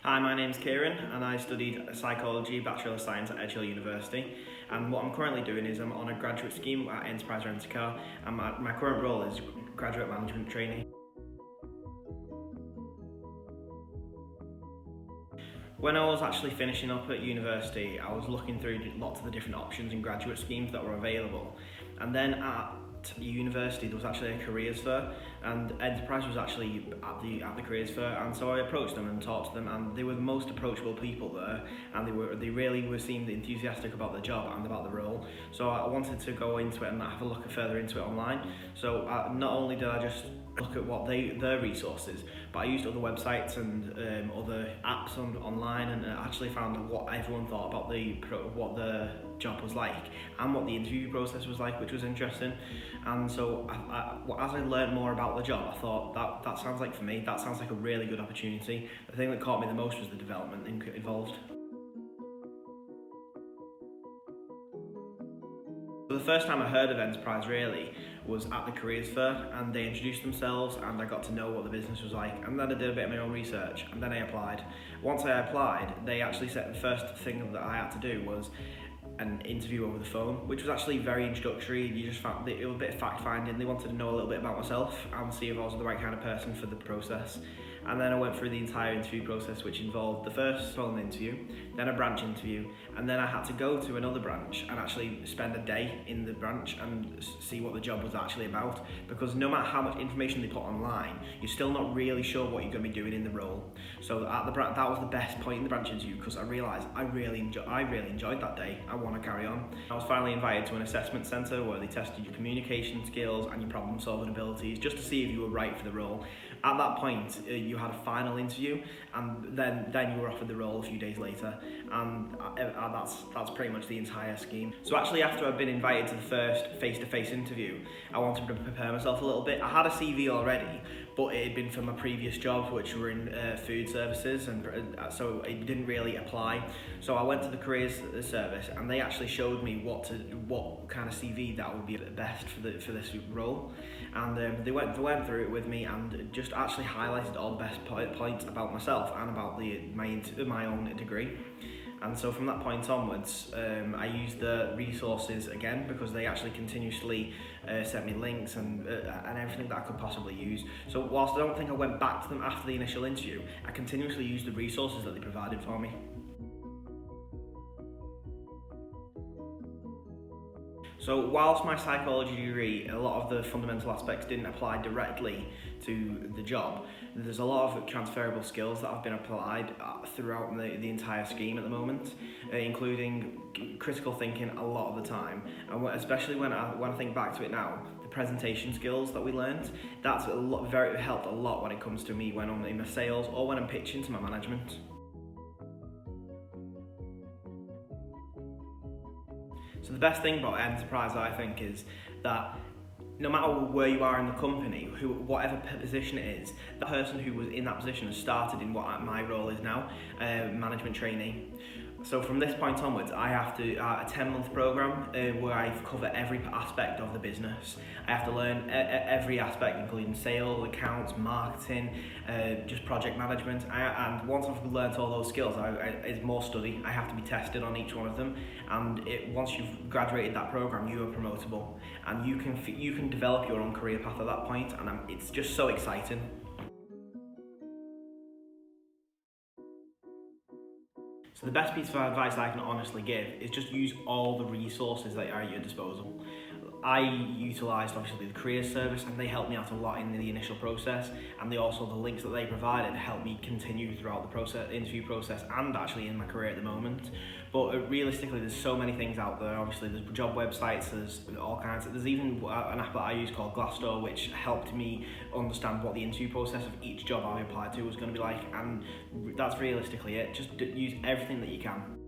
Hi, my name's Ciaran and I studied Psychology, Bachelor of Science at Hill University, and what I'm currently doing is I'm on a graduate scheme at EnterpriseRentACar and my current role is Graduate Management Trainee. When I was actually finishing up at university, I was looking through lots of the different options and graduate schemes that were available, and then at university there was actually a careers fair, and Enterprise was actually at the careers fair, and so I approached them and talked to them, and they were the most approachable people there, and they really seemed enthusiastic about the job and about the role. So I wanted to go into it and have a look further into it online. So not only did I just look at what their resources, but I used other websites and other apps online, and actually found what everyone thought about what the job was like and what the interview process was like, which was interesting. And so as I learned more about the job, I thought that sounds like, for me, that sounds like a really good opportunity. The thing that caught me the most was the development involved. So the first time I heard of Enterprise really was at the careers fair, and they introduced themselves and I got to know what the business was like, and then I did a bit of my own research and then I applied. Once I applied, they actually said the first thing that I had to do was an interview over the phone, which was actually very introductory. You just found it was a bit of fact finding. They wanted to know a little bit about myself and see if I was the right kind of person for the process. And then I went through the entire interview process, which involved the first phone interview, then a branch interview, and then I had to go to another branch and actually spend a day in the branch and see what the job was actually about, because no matter how much information they put online, you're still not really sure what you're going to be doing in the role. So that was the best point in the branch interview, because I realised I really enjoyed that day. I want to carry on. I was finally invited to an assessment centre where they tested your communication skills and your problem solving abilities, just to see if you were right for the role. At that point, you had a final interview, and then you were offered the role a few days later, and that's pretty much the entire scheme. So actually, after I'd been invited to the first face-to-face interview, I wanted to prepare myself a little bit. I had a CV already, but it had been from my previous jobs, which were in food services, and so it didn't really apply. So I went to the careers service, and they actually showed me what kind of CV that would be best for this role, and they went through it with me and just actually highlighted all the best points about myself and about my own degree. And so from that point onwards, I used the resources again, because they actually continuously sent me links and everything that I could possibly use. So whilst I don't think I went back to them after the initial interview, I continuously used the resources that they provided for me. So whilst my psychology degree, a lot of the fundamental aspects didn't apply directly to the job, there's a lot of transferable skills that have been applied throughout the entire scheme at the moment, including critical thinking a lot of the time, and especially when I think back to it now, the presentation skills that we learned, that's helped a lot when it comes to me when I'm in my sales or when I'm pitching to my management. So the best thing about Enterprise, I think, is that no matter where you are in the company, whatever position it is, the person who was in that position has started in what my role is now, Management Trainee. So from this point onwards, I have to a 10-month program where I cover every aspect of the business. I have to learn every aspect, including sales, accounts, marketing, just project management. And once I've learned all those skills, it's more study. I have to be tested on each one of them. And once you've graduated that program, you are promotable, and you can develop your own career path at that point. And it's just so exciting. So the best piece of advice I can honestly give is just use all the resources that are at your disposal. I utilised obviously the careers service, and they helped me out a lot in the initial process, and the links that they provided helped me continue throughout the interview process and actually in my career at the moment. But realistically, there's so many things out there. Obviously there's job websites, there's all kinds. There's even an app that I use called Glassdoor, which helped me understand what the interview process of each job I applied to was going to be like, and that's realistically it. Just use everything that you can.